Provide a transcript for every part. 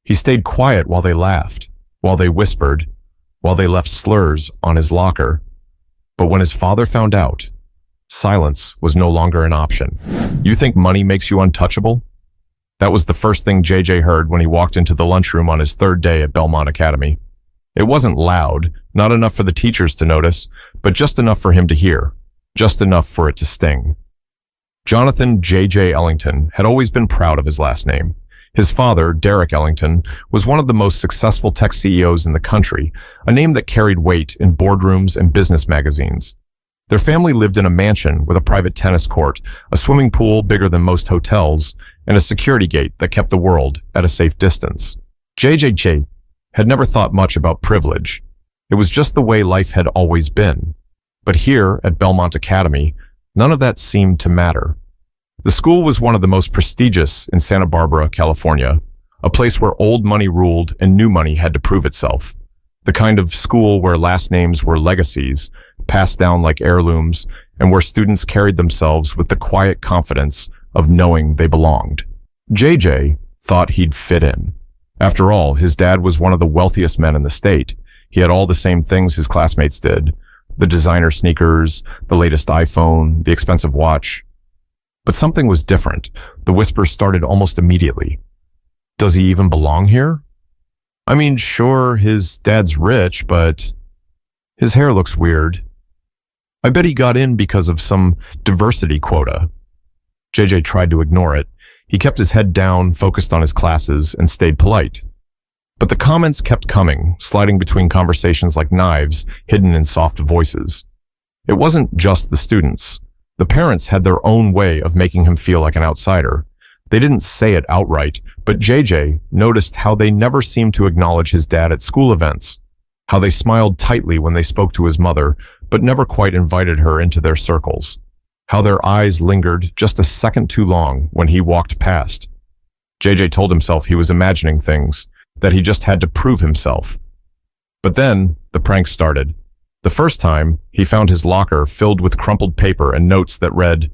He stayed quiet while they laughed, while they whispered, while they left slurs on his locker. But when his father found out, silence was no longer an option. You think money makes you untouchable? That was the first thing JJ heard when he walked into the lunchroom on his third day at Belmont Academy. It wasn't loud, not enough for the teachers to notice, but just enough for him to hear, just enough for it to sting. Jonathan J.J. Ellington had always been proud of his last name. His father, Derrick Ellington, was one of the most successful tech CEOs in the country, a name that carried weight in boardrooms and business magazines. Their family lived in a mansion with a private tennis court, a swimming pool bigger than most hotels, and a security gate that kept the world at a safe distance. JJJ had never thought much about privilege. It was just the way life had always been. But here at Belmont Academy, none of that seemed to matter. The school was one of the most prestigious in Santa Barbara, California, a place where old money ruled and new money had to prove itself. The kind of school where last names were legacies, passed down like heirlooms, and where students carried themselves with the quiet confidence of knowing they belonged. JJ thought he'd fit in. After all, his dad was one of the wealthiest men in the state. He had all the same things his classmates did: the designer sneakers, the latest iPhone, the expensive watch. But something was different. The whispers started almost immediately. Does he even belong here? I mean, sure, his dad's rich, but his hair looks weird. I bet he got in because of some diversity quota. JJ tried to ignore it. He kept his head down, focused on his classes, and stayed polite. But the comments kept coming, sliding between conversations like knives hidden in soft voices. It wasn't just the students. The parents had their own way of making him feel like an outsider. They didn't say it outright, but JJ noticed how they never seemed to acknowledge his dad at school events, how they smiled tightly when they spoke to his mother, but never quite invited her into their circles, how their eyes lingered just a second too long when he walked past. JJ told himself he was imagining things, that he just had to prove himself. But then the prank started. The first time, he found his locker filled with crumpled paper and notes that read,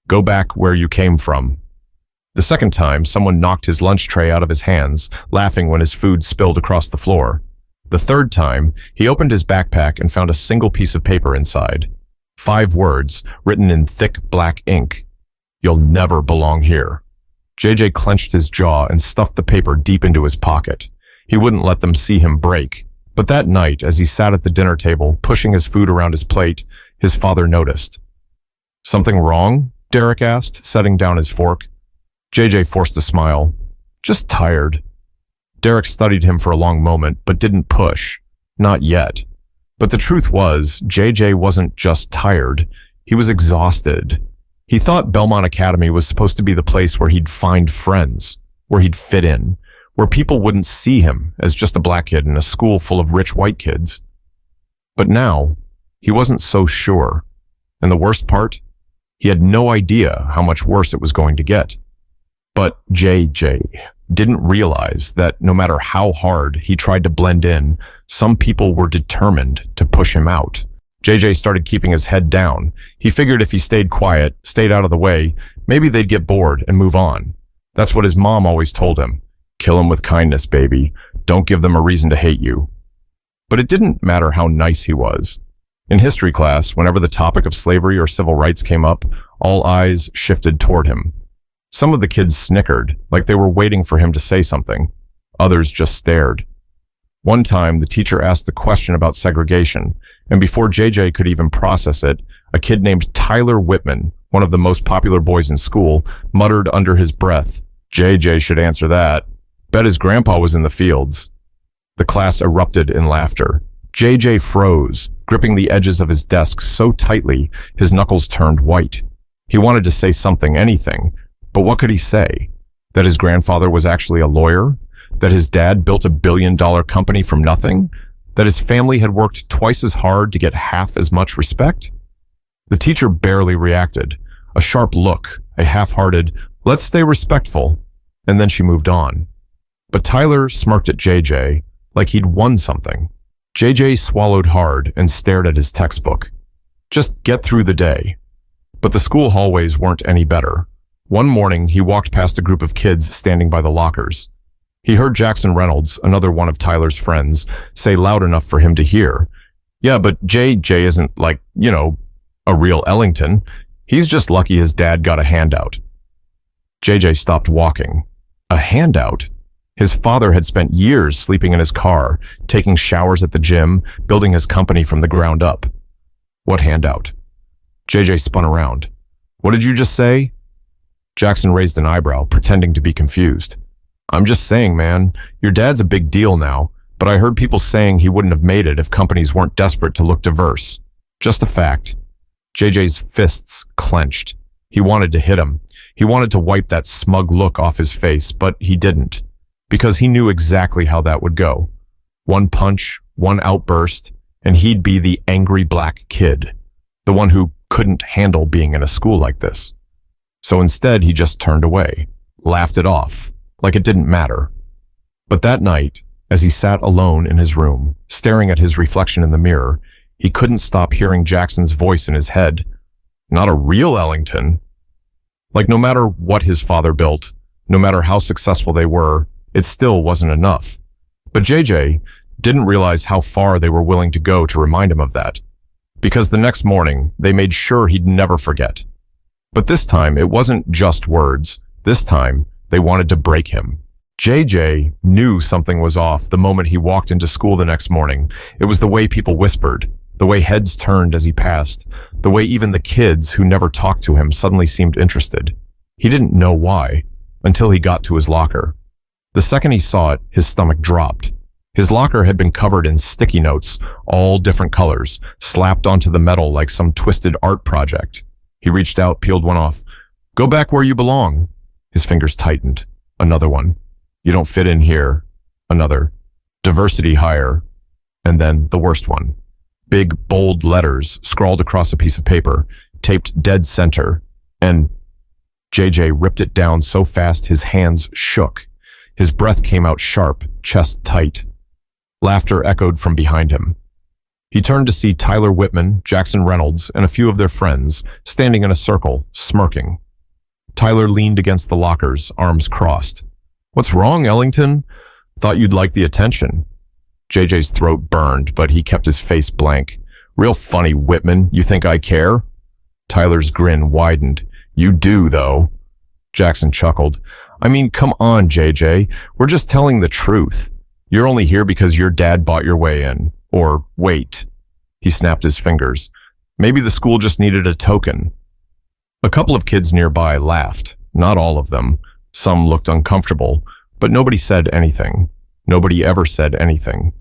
"Go back where you came from." The second time, someone knocked his lunch tray out of his hands, laughing when his food spilled across the floor. The third time, he opened his backpack and found a single piece of paper inside. 5 words, written in thick black ink. "You'll never belong here." JJ clenched his jaw and stuffed the paper deep into his pocket. He wouldn't let them see him break. But that night, as he sat at the dinner table, pushing his food around his plate, his father noticed. "Something wrong?" Derrick asked, setting down his fork. JJ forced a smile. "Just tired." Derrick studied him for a long moment, but didn't push. Not yet. But the truth was, JJ wasn't just tired. He was exhausted. He thought Belmont Academy was supposed to be the place where he'd find friends, where he'd fit in, where people wouldn't see him as just a black kid in a school full of rich white kids. But now, he wasn't so sure. And the worst part? He had no idea how much worse it was going to get. But JJ didn't realize that no matter how hard he tried to blend in, some people were determined to push him out. JJ started keeping his head down. He figured if he stayed quiet, stayed out of the way, maybe they'd get bored and move on. That's what his mom always told him. "Kill him with kindness, baby. Don't give them a reason to hate you." But it didn't matter how nice he was. In history class, whenever the topic of slavery or civil rights came up, all eyes shifted toward him. Some of the kids snickered, like they were waiting for him to say something. Others just stared. One time, the teacher asked a question about segregation, and before JJ could even process it, a kid named Tyler Whitman, one of the most popular boys in school, muttered under his breath, "JJ should answer that. Bet his grandpa was in the fields." The class erupted in laughter. JJ froze, gripping the edges of his desk so tightly his knuckles turned white. He wanted to say something, anything, but what could he say? That his grandfather was actually a lawyer? That his dad built a billion-dollar company from nothing? That his family had worked twice as hard to get half as much respect? The teacher barely reacted. A sharp look, a half-hearted, "Let's stay respectful," and then she moved on. But Tyler smirked at JJ like he'd won something. JJ swallowed hard and stared at his textbook. Just get through the day. But the school hallways weren't any better. One morning, he walked past a group of kids standing by the lockers. He heard Jackson Reynolds, another one of Tyler's friends, say loud enough for him to hear, "Yeah, but JJ isn't like, a real Ellington. He's just lucky his dad got a handout." JJ stopped walking. A handout? His father had spent years sleeping in his car, taking showers at the gym, building his company from the ground up. What handout? JJ spun around. "What did you just say?" Jackson raised an eyebrow, pretending to be confused. "I'm just saying, man, your dad's a big deal now, but I heard people saying he wouldn't have made it if companies weren't desperate to look diverse. Just a fact." JJ's fists clenched. He wanted to hit him. He wanted to wipe that smug look off his face, but he didn't, because he knew exactly how that would go. One punch, one outburst, and he'd be the angry black kid, the one who couldn't handle being in a school like this. So instead, he just turned away, laughed it off, like it didn't matter. But that night, as he sat alone in his room, staring at his reflection in the mirror, he couldn't stop hearing Jackson's voice in his head. Not a real Ellington. Like no matter what his father built, no matter how successful they were, it still wasn't enough. But JJ didn't realize how far they were willing to go to remind him of that, because the next morning they made sure he'd never forget. But this time it wasn't just words. This time they wanted to break him. JJ knew something was off the moment he walked into school the next morning. It was the way people whispered, the way heads turned as he passed, the way even the kids who never talked to him suddenly seemed interested. He didn't know why, until he got to his locker. The second he saw it, his stomach dropped. His locker had been covered in sticky notes, all different colors, slapped onto the metal like some twisted art project. He reached out, peeled one off. "Go back where you belong." His fingers tightened. Another one. "You don't fit in here." Another. "Diversity hire." And then the worst one. Big, bold letters scrawled across a piece of paper, taped dead center, and JJ ripped it down so fast his hands shook. His breath came out sharp, chest tight. Laughter echoed from behind him. He turned to see Tyler Whitman, Jackson Reynolds, and a few of their friends standing in a circle, smirking. Tyler leaned against the lockers, arms crossed. "What's wrong, Ellington? Thought you'd like the attention." JJ's throat burned, but he kept his face blank. "Real funny, Whitman. You think I care?" Tyler's grin widened. "You do, though." Jackson chuckled. "I mean, come on, JJ. We're just telling the truth. You're only here because your dad bought your way in. Or wait." He snapped his fingers. "Maybe the school just needed a token." A couple of kids nearby laughed. Not all of them. Some looked uncomfortable, but nobody said anything. Nobody ever said anything.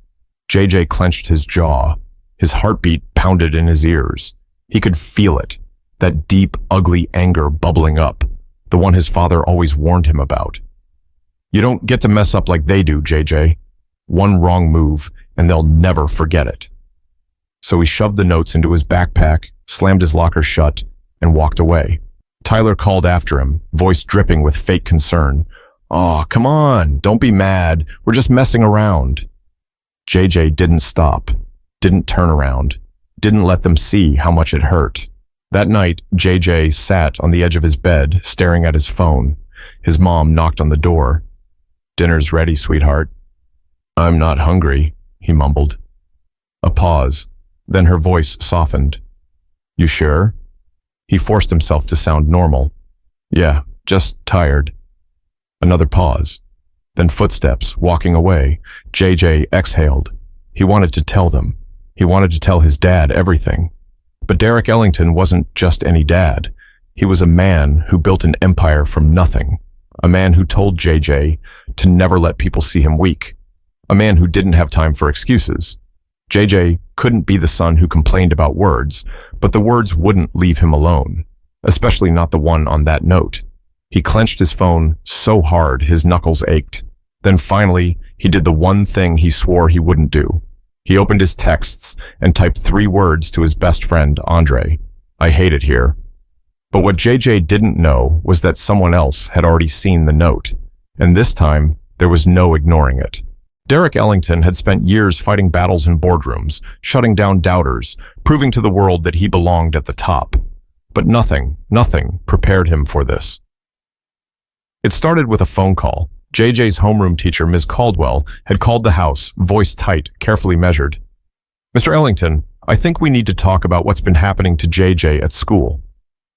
JJ clenched his jaw. His heartbeat pounded in his ears. He could feel it, that deep, ugly anger bubbling up, the one his father always warned him about. "You don't get to mess up like they do, JJ. One wrong move, and they'll never forget it." So he shoved the notes into his backpack, slammed his locker shut, and walked away. Tyler called after him, voice dripping with fake concern. "Aw, come on, don't be mad. We're just messing around." JJ didn't stop, didn't turn around, didn't let them see how much it hurt. That night, JJ sat on the edge of his bed, staring at his phone. His mom knocked on the door. "Dinner's ready, sweetheart." "I'm not hungry," he mumbled. A pause, then her voice softened. "You sure?" He forced himself to sound normal. "Yeah, just tired." Another pause, then footsteps walking away. JJ exhaled. He wanted to tell them. He wanted to tell his dad everything. But Derrick Ellington wasn't just any dad. He was a man who built an empire from nothing. A man who told JJ to never let people see him weak. A man who didn't have time for excuses. JJ couldn't be the son who complained about words, but the words wouldn't leave him alone, especially not the one on that note. He clenched his phone so hard his knuckles ached. Then finally, he did the one thing he swore he wouldn't do. He opened his texts and typed 3 words to his best friend, Andre. "I hate it here." But what JJ didn't know was that someone else had already seen the note, and this time there was no ignoring it. Derrick Ellington had spent years fighting battles in boardrooms, shutting down doubters, proving to the world that he belonged at the top. But nothing prepared him for this. It started with a phone call. JJ's homeroom teacher, Ms. Caldwell, had called the house, voice tight, carefully measured. "Mr. Ellington, I think we need to talk about what's been happening to JJ at school."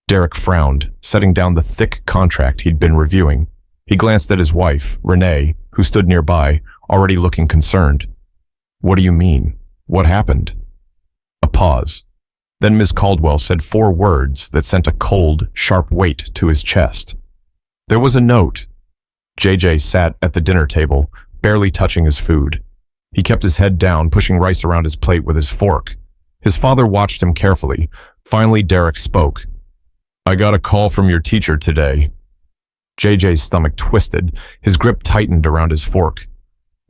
Derrick frowned, setting down the thick contract he'd been reviewing. He glanced at his wife, Renee, who stood nearby, already looking concerned. "What do you mean? What happened?" A pause. Then Ms. Caldwell said 4 words that sent a cold, sharp weight to his chest. "There was a note." JJ sat at the dinner table, barely touching his food. He kept his head down, pushing rice around his plate with his fork. His father watched him carefully. Finally, Derrick spoke. "I got a call from your teacher today." JJ's stomach twisted, his grip tightened around his fork.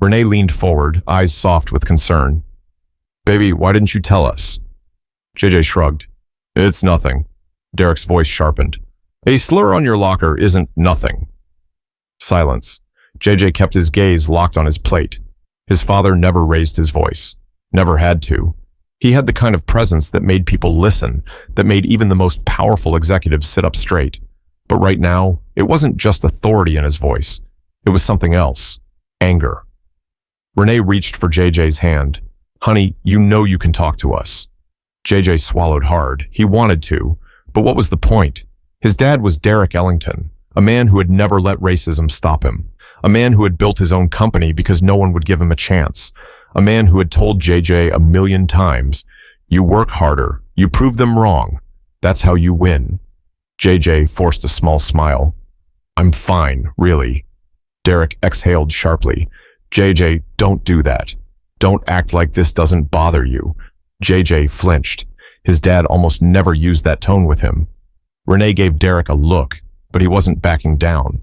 Renee leaned forward, eyes soft with concern. "Baby, why didn't you tell us?" JJ shrugged. "It's nothing." Derrick's voice sharpened. "A slur on your locker isn't nothing." Silence. JJ kept his gaze locked on his plate. His father never raised his voice. Never had to. He had the kind of presence that made people listen, that made even the most powerful executives sit up straight. But right now, it wasn't just authority in his voice. It was something else. Anger. Renee reached for JJ's hand. "Honey, you know you can talk to us." JJ swallowed hard. He wanted to. But what was the point? His dad was Derrick Ellington, a man who had never let racism stop him. A man who had built his own company because no one would give him a chance. A man who had told JJ 1,000,000 times, "You work harder. You prove them wrong. That's how you win." JJ forced a small smile. "I'm fine, really." Derrick exhaled sharply. "JJ, don't do that. Don't act like this doesn't bother you." JJ flinched. His dad almost never used that tone with him. Renee gave Derrick a look, but he wasn't backing down.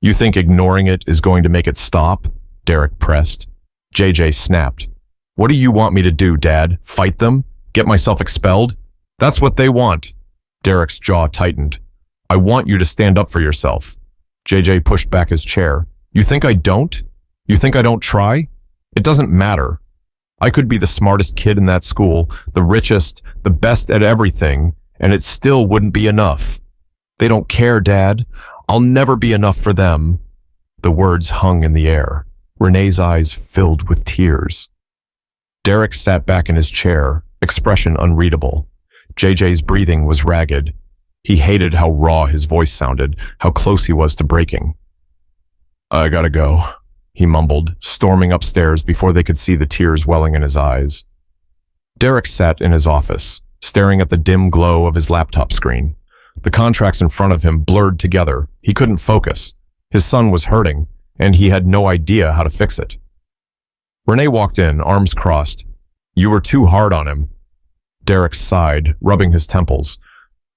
"You think ignoring it is going to make it stop?" Derrick pressed. JJ snapped. "What do you want me to do, Dad? Fight them? Get myself expelled?" "That's what they want." Derrick's jaw tightened. "I want you to stand up for yourself." JJ pushed back his chair. "You think I don't? You think I don't try? It doesn't matter. I could be the smartest kid in that school, the richest, the best at everything, and it still wouldn't be enough. They don't care, Dad. I'll never be enough for them." The words hung in the air. Renee's eyes filled with tears. Derrick sat back in his chair, expression unreadable. JJ's breathing was ragged. He hated how raw his voice sounded, how close he was to breaking. "I gotta go," he mumbled, storming upstairs before they could see the tears welling in his eyes. Derrick sat in his office, staring at the dim glow of his laptop screen. The contracts in front of him blurred together. He couldn't focus. His son was hurting, and he had no idea how to fix it. Renee walked in, arms crossed. "You were too hard on him." Derrick sighed, rubbing his temples.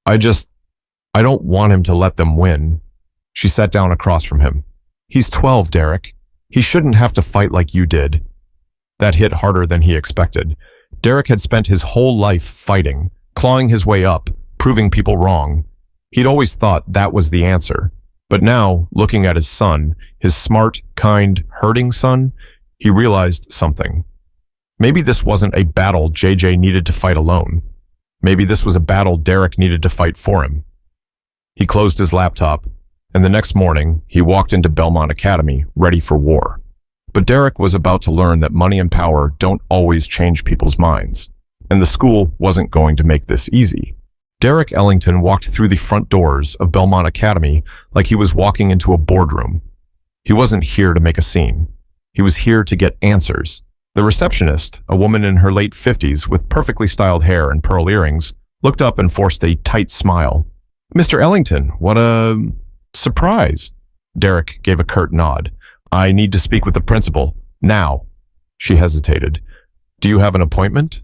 I don't want him to let them win." She sat down across from him. "He's 12, Derrick. He shouldn't have to fight like you did." That hit harder than he expected. Derrick had spent his whole life fighting, clawing his way up, proving people wrong. He'd always thought that was the answer. But now, looking at his son, his smart, kind, hurting son, he realized something. Maybe this wasn't a battle JJ needed to fight alone. Maybe this was a battle Derrick needed to fight for him. He closed his laptop, and the next morning, he walked into Belmont Academy, ready for war. But Derrick was about to learn that money and power don't always change people's minds, and the school wasn't going to make this easy. Derrick Ellington walked through the front doors of Belmont Academy like he was walking into a boardroom. He wasn't here to make a scene. He was here to get answers. The receptionist, a woman in her late 50s with perfectly styled hair and pearl earrings, looked up and forced a tight smile. "Mr. Ellington, what a surprise." Derrick gave a curt nod. "I need to speak with the principal. Now." She hesitated. "Do you have an appointment?"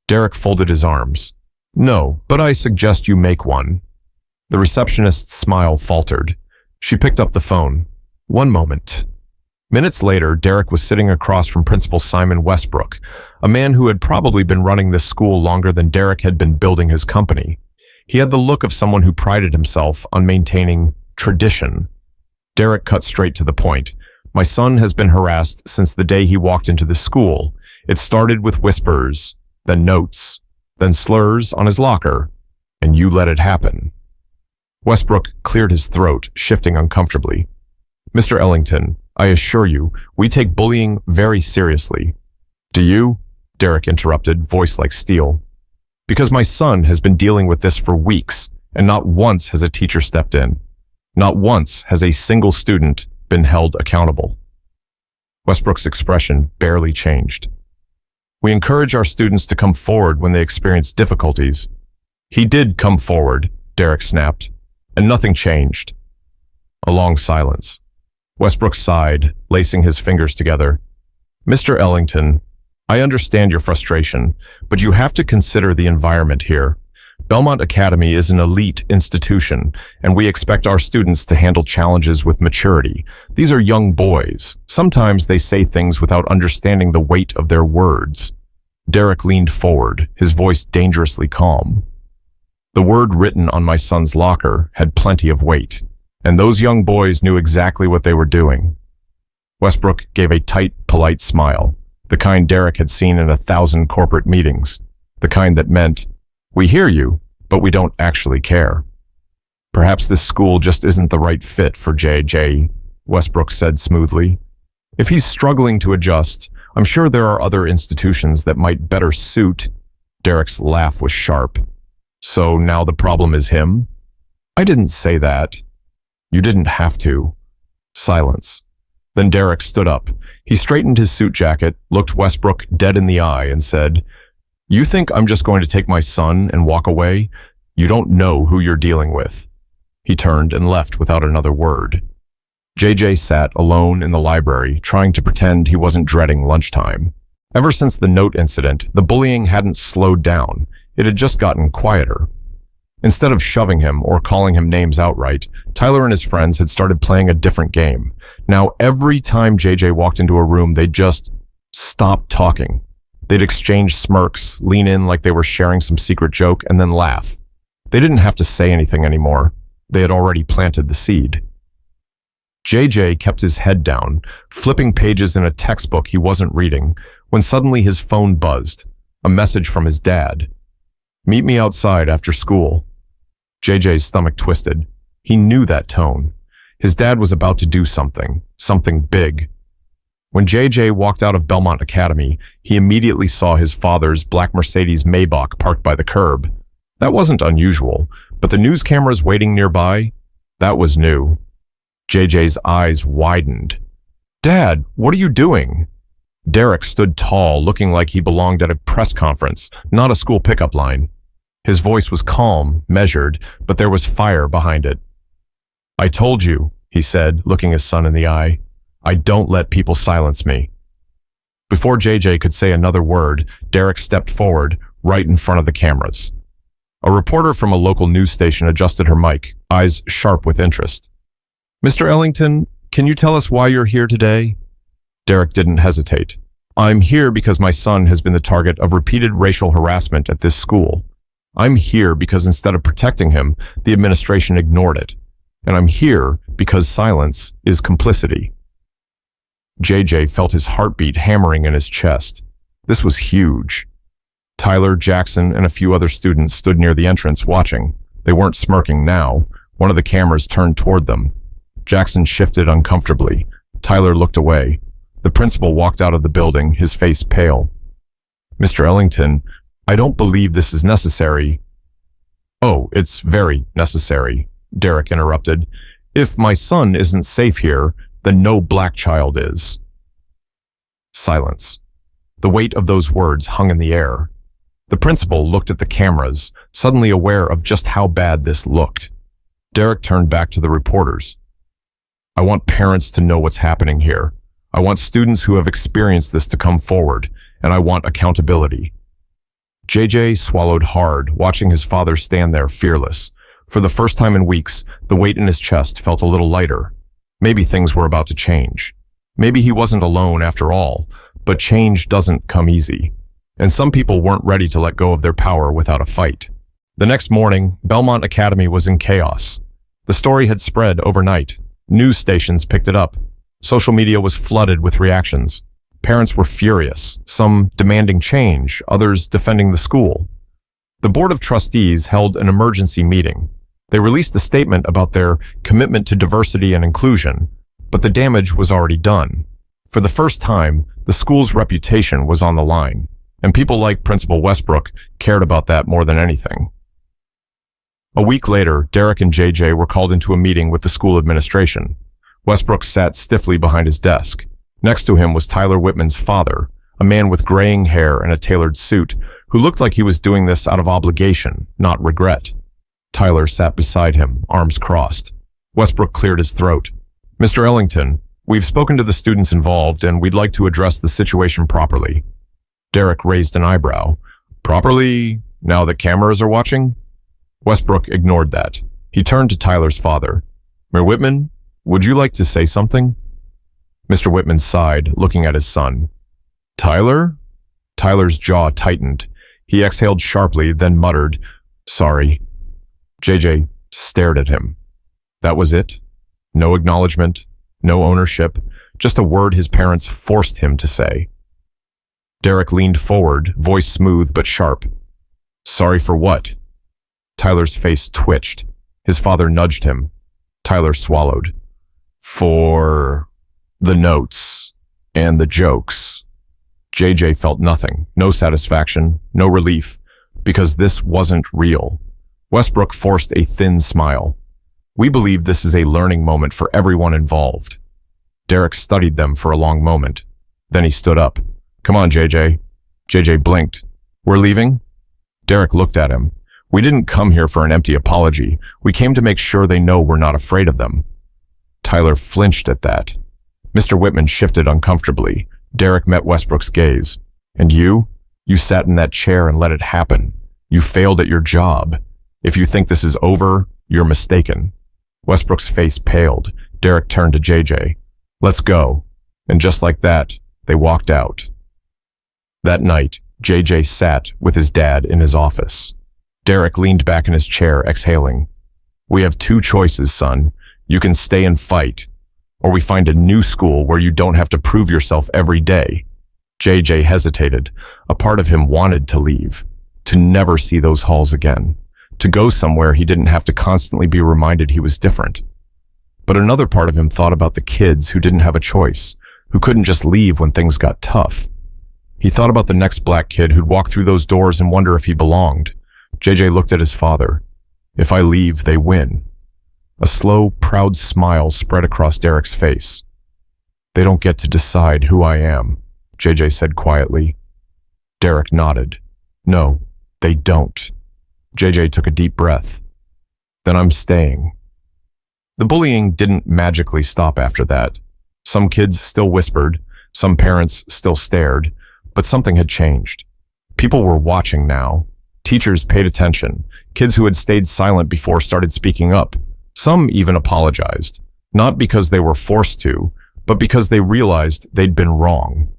Derrick folded his arms. "No, but I suggest you make one." The receptionist's smile faltered. She picked up the phone. "One moment." Minutes later, Derrick was sitting across from Principal Simon Westbrook, a man who had probably been running this school longer than Derrick had been building his company. He had the look of someone who prided himself on maintaining tradition. Derrick cut straight to the point. "My son has been harassed since the day he walked into the school. It started with whispers, then notes, then slurs on his locker, and you let it happen." Westbrook cleared his throat, shifting uncomfortably. Mr. Ellington, I assure you, we take bullying very seriously. Do you? Derrick interrupted, voice like steel. Because my son has been dealing with this for weeks, and not once has a teacher stepped in. Not once has a single student been held accountable. Westbrook's expression barely changed. We encourage our students to come forward when they experience difficulties. He did come forward, Derrick snapped, and nothing changed. A long silence. Westbrook sighed, lacing his fingers together. Mr. Ellington, I understand your frustration, but you have to consider the environment here. Belmont Academy is an elite institution, and we expect our students to handle challenges with maturity. These are young boys. Sometimes they say things without understanding the weight of their words. Derrick leaned forward, his voice dangerously calm. The word written on my son's locker had plenty of weight, and those young boys knew exactly what they were doing. Westbrook gave a tight, polite smile, the kind Derrick had seen in 1,000 corporate meetings, the kind that meant, we hear you, but we don't actually care. Perhaps this school just isn't the right fit for JJ, Westbrook said smoothly. If he's struggling to adjust, I'm sure there are other institutions that might better suit. Derrick's laugh was sharp. So now the problem is him? I didn't say that. You didn't have to. Silence. Then Derrick stood up. He straightened his suit jacket, looked Westbrook dead in the eye, and said, You think I'm just going to take my son and walk away? You don't know who you're dealing with. He turned and left without another word. JJ sat alone in the library, trying to pretend he wasn't dreading lunchtime. Ever since the note incident, the bullying hadn't slowed down. It had just gotten quieter. Instead of shoving him or calling him names outright, Tyler and his friends had started playing a different game. Now, every time JJ walked into a room, they'd just stop talking. They'd exchange smirks, lean in like they were sharing some secret joke, and then laugh. They didn't have to say anything anymore. They had already planted the seed. JJ kept his head down, flipping pages in a textbook he wasn't reading, when suddenly his phone buzzed. A message from his dad. Meet me outside after school. JJ's stomach twisted. He knew that tone. His dad was about to do something big. When JJ walked out of Belmont Academy, he immediately saw his father's black Mercedes Maybach parked by the curb. That wasn't unusual, but the news cameras waiting nearby, that was new. JJ's eyes widened. Dad, what are you doing? Derrick stood tall, looking like he belonged at a press conference, not a school pickup line. His voice was calm, measured, but there was fire behind it. I told you, he said, looking his son in the eye. I don't let people silence me. Before JJ could say another word, Derrick stepped forward, right in front of the cameras. A reporter from a local news station adjusted her mic, eyes sharp with interest. Mr. Ellington, can you tell us why you're here today? Derrick didn't hesitate. I'm here because my son has been the target of repeated racial harassment at this school. I'm here because instead of protecting him, the administration ignored it. And I'm here because silence is complicity. JJ felt his heartbeat hammering in his chest. This was huge. Tyler, Jackson, and a few other students stood near the entrance watching. They weren't smirking now. One of the cameras turned toward them. Jackson shifted uncomfortably. Tyler looked away. The principal walked out of the building, his face pale. Mr. Ellington, I don't believe this is necessary. Oh, it's very necessary, Derrick interrupted. If my son isn't safe here, then no black child is. Silence. The weight of those words hung in the air. The principal looked at the cameras, suddenly aware of just how bad this looked. Derrick turned back to the reporters. I want parents to know what's happening here. I want students who have experienced this to come forward, and I want accountability. JJ swallowed hard, watching his father stand there fearless. For the first time in weeks, the weight in his chest felt a little lighter. Maybe things were about to change. Maybe he wasn't alone after all, but change doesn't come easy. And some people weren't ready to let go of their power without a fight. The next morning, Belmont Academy was in chaos. The story had spread overnight. News stations picked it up. Social media was flooded with reactions. Parents were furious, some demanding change, others defending the school. The Board of Trustees held an emergency meeting. They released a statement about their commitment to diversity and inclusion, But the damage was already done. For the first time, the school's reputation was on the line, and people like Principal Westbrook cared about that more than anything. A week later, Derrick and JJ were called into a meeting with the school administration. Westbrook sat stiffly behind his desk. Next to him was Tyler Whitman's father, a man with graying hair and a tailored suit, who looked like he was doing this out of obligation, not regret. Tyler sat beside him, arms crossed. Westbrook cleared his throat. "Mr. Ellington, we've spoken to the students involved, and we'd like to address the situation properly." Derrick raised an eyebrow. "Properly, now that cameras are watching?" Westbrook ignored that. He turned to Tyler's father. "Mayor Whitman, would you like to say something?" Mr. Whitman sighed, looking at his son. "Tyler?" Tyler's jaw tightened. He exhaled sharply, then muttered, "Sorry." JJ stared at him. That was it? No acknowledgement, no ownership, just a word his parents forced him to say. Derrick leaned forward, voice smooth but sharp. "Sorry for what?" Tyler's face twitched. His father nudged him. Tyler swallowed. "For the notes and the jokes." JJ felt nothing, no satisfaction, no relief, because this wasn't real. Westbrook forced a thin smile. "We believe this is a learning moment for everyone involved." Derrick studied them for a long moment. Then he stood up. "Come on, JJ." JJ blinked. "We're leaving?" Derrick looked at him. "We didn't come here for an empty apology. We came to make sure they know we're not afraid of them." Tyler flinched at that. Mr. Whitman shifted uncomfortably. Derrick met Westbrook's gaze. "And you? You sat in that chair and let it happen. You failed at your job. If you think this is over, you're mistaken." Westbrook's face paled. Derrick turned to JJ. "Let's go." And just like that, they walked out. That night, JJ sat with his dad in his office. Derrick leaned back in his chair, exhaling. "We have two choices, son. You can stay and fight, or we find a new school where you don't have to prove yourself every day." JJ hesitated. A part of him wanted to leave, to never see those halls again, to go somewhere he didn't have to constantly be reminded he was different. But another part of him thought about the kids who didn't have a choice, who couldn't just leave when things got tough. He thought about the next black kid who'd walk through those doors and wonder if he belonged. JJ looked at his father. "If I leave, they win." A slow, proud smile spread across Derrick's face. "They don't get to decide who I am," JJ said quietly. Derrick nodded. "No, they don't." JJ took a deep breath. "Then I'm staying." The bullying didn't magically stop after that. Some kids still whispered, some parents still stared, but something had changed. People were watching now. Teachers paid attention. Kids who had stayed silent before started speaking up. Some even apologized, not because they were forced to, but because they realized they'd been wrong.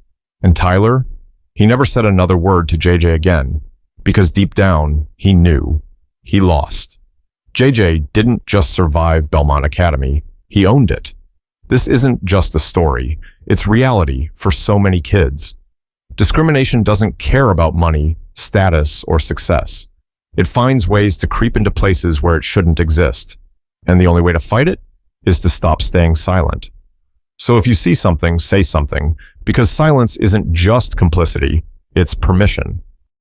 And Tyler? He never said another word to JJ again, because deep down, he knew. He lost. JJ didn't just survive Belmont Academy, he owned it. This isn't just a story, it's reality for so many kids. Discrimination doesn't care about money, status, or success. It finds ways to creep into places where it shouldn't exist. And the only way to fight it is to stop staying silent. So if you see something, say something, because silence isn't just complicity, it's permission.